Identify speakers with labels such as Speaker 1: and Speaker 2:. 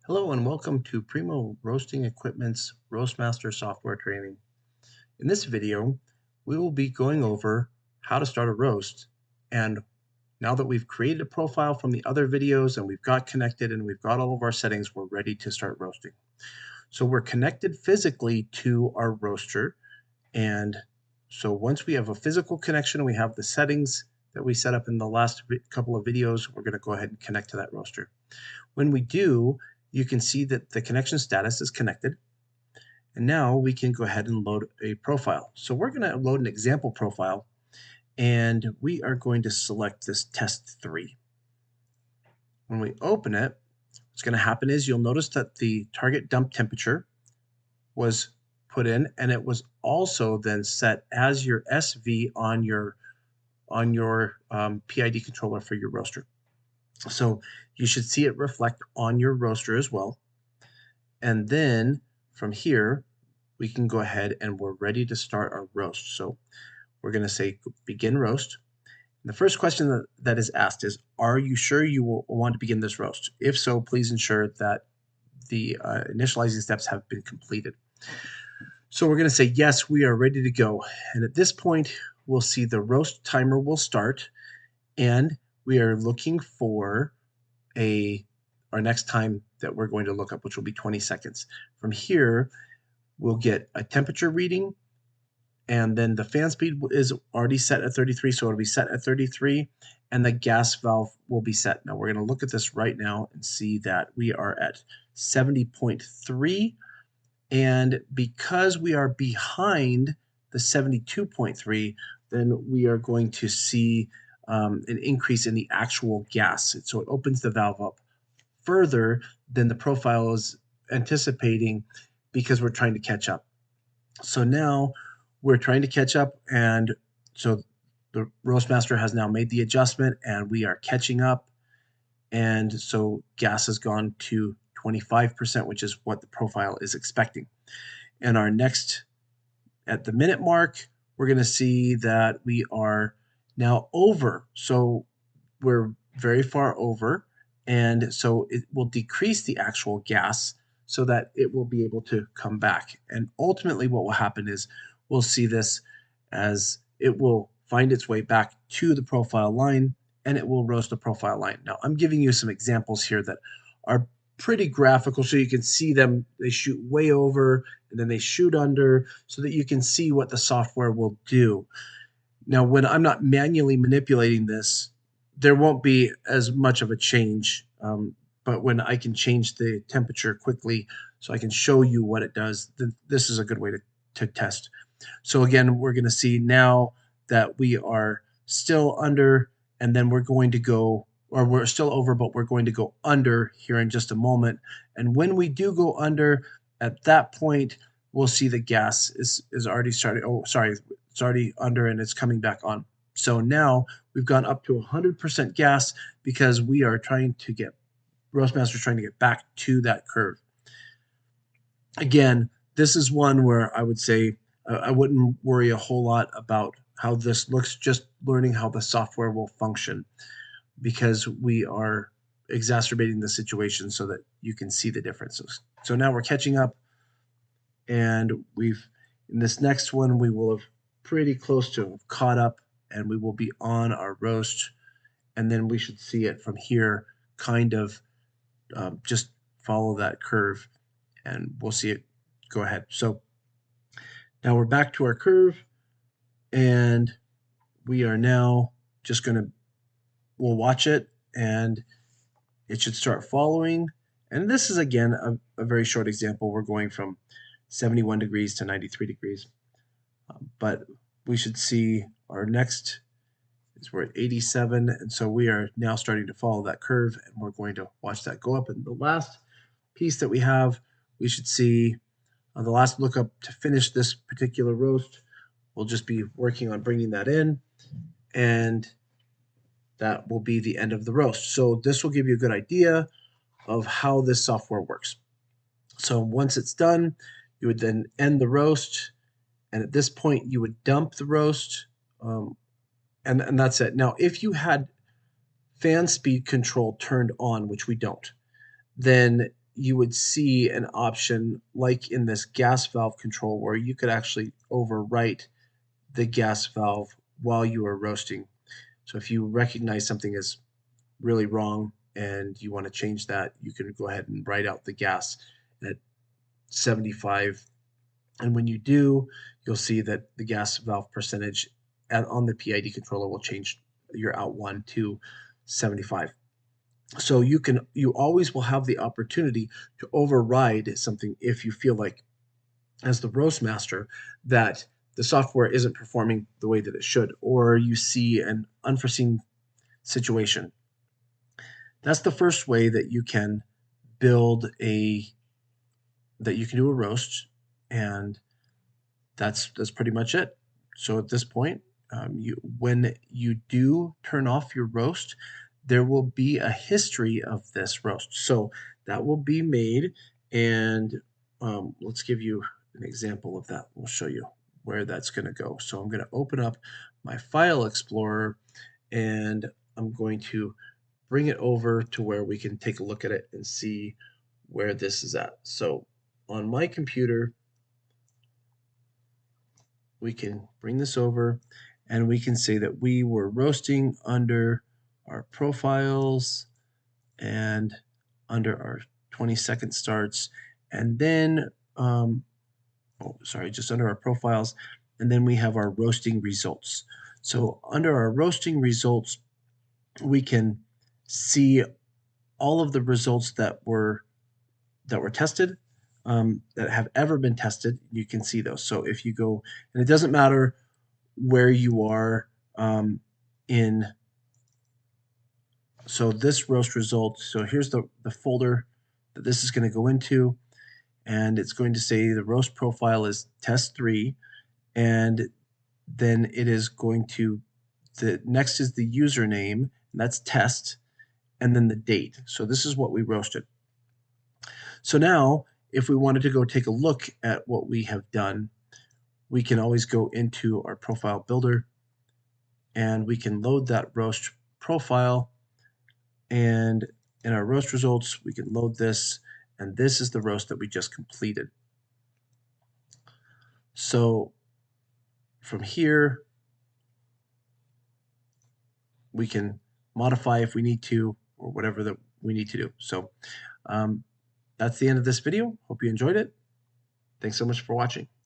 Speaker 1: Hello and welcome to Primo Roasting Equipment's Roastmaster software training. In this video, we will be going over how to start a roast. And now that we've created a profile from the other videos and we've got connected and we've got all of our settings, we're ready to start roasting. So we're connected physically to our roaster. And so once we have a physical connection, we have the settings that we set up in the last couple of videos, we're going to go ahead and connect to that roaster. When we do, you can see that the connection status is connected. And now we can go ahead and load a profile. So we're going to load an example profile, and we are going to select this test 3. When we open it, what's going to happen is you'll notice that the target dump temperature was put in, and it was also then set as your SV on your PID controller for your roaster. So you should see it reflect on your roaster as well. And then from here, we can go ahead and we're ready to start our roast. So we're going to say begin roast. And the first question that is asked is, are you sure you will want to begin this roast? If so, please ensure that the initializing steps have been completed. So we're going to say, yes, we are ready to go. And at this point, we'll see the roast timer will start, and we are looking for our next time that we're going to look up, which will be 20 seconds. From here, we'll get a temperature reading, and then the fan speed is already set at 33, so it'll be set at 33, and the gas valve will be set. Now we're going to look at this right now and see that we are at 70.3, and because we are behind the 72.3, then we are going to see an increase in the actual gas. So it opens the valve up further than the profile is anticipating because we're trying to catch up. So now we're trying to catch up, and so the Roastmaster has now made the adjustment and we are catching up. And so gas has gone to 25%, which is what the profile is expecting. And our next, at the minute mark, we're going to see that we are now over. So we're very far over. And so it will decrease the actual gas so that it will be able to come back. And ultimately what will happen is we'll see this as it will find its way back to the profile line, and it will roast the profile line. Now I'm giving you some examples here that are pretty graphical so you can see them. They shoot way over and then they shoot under so that you can see what the software will do. Now when I'm not manually manipulating this, there won't be as much of a change, but when I can change the temperature quickly so I can show you what it does, then this is a good way to test. So again, we're going to see now that we are still under, and then we're going to go, or we're still over, but we're going to go under here in just a moment. And when we do go under, at that point, we'll see the gas is already started. Oh, sorry, it's already under and it's coming back on. So now we've gone up to 100% gas because we are trying to get, Roastmaster is trying to get back to that curve. Again, this is one where I would say I wouldn't worry a whole lot about how this looks, just learning how the software will function, because we are exacerbating the situation so that you can see the differences. So now we're catching up, and in this next one, we will have pretty close to caught up, and we will be on our roast, and then we should see it from here kind of just follow that curve, and we'll see it go ahead. So now we're back to our curve, and we are now just we'll watch it, and it should start following. And this is, again, a very short example. We're going from 71 degrees to 93 degrees. But we should see our next is we're at 87, and so we are now starting to follow that curve, and we're going to watch that go up. And the last piece that we have, we should see the last lookup to finish this particular roast. We'll just be working on bringing that in, and that will be the end of the roast. So this will give you a good idea of how this software works. So once it's done, you would then end the roast, and at this point you would dump the roast, and that's it. Now if you had fan speed control turned on, which we don't, then you would see an option like in this gas valve control where you could actually overwrite the gas valve while you are roasting. So if you recognize something is really wrong and you want to change that, you can go ahead and write out the gas at 75. And when you do, you'll see that the gas valve percentage on the PID controller will change your out one to 75. So you always will have the opportunity to override something if you feel like, as the roast master, that the software isn't performing the way that it should, or you see an unforeseen situation. That's the first way that you can build that you can do a roast, and that's pretty much it. So at this point, when you do turn off your roast, there will be a history of this roast. So that will be made, and let's give you an example of that. We'll show you where that's going to go. So I'm going to open up my File Explorer, and I'm going to bring it over to where we can take a look at it and see where this is at. So on my computer, we can bring this over and we can say that we were roasting under our profiles and under our 20-second starts, and then just under our profiles, and then we have our roasting results. So under our roasting results, we can see all of the results that were tested, that have ever been tested. You can see those. So if you go, and it doesn't matter where you are in, so this roast result, so here's the folder that this is going to go into, and it's going to say the roast profile is test 3, and then it is going to, the next is the username, and that's test, and then the date. So this is what we roasted. So now, if we wanted to go take a look at what we have done, we can always go into our profile builder, and we can load that roast profile, and in our roast results, we can load this, and this is the roast that we just completed. So from here, we can modify if we need to, or whatever that we need to do. So that's the end of this video. Hope you enjoyed it. Thanks so much for watching.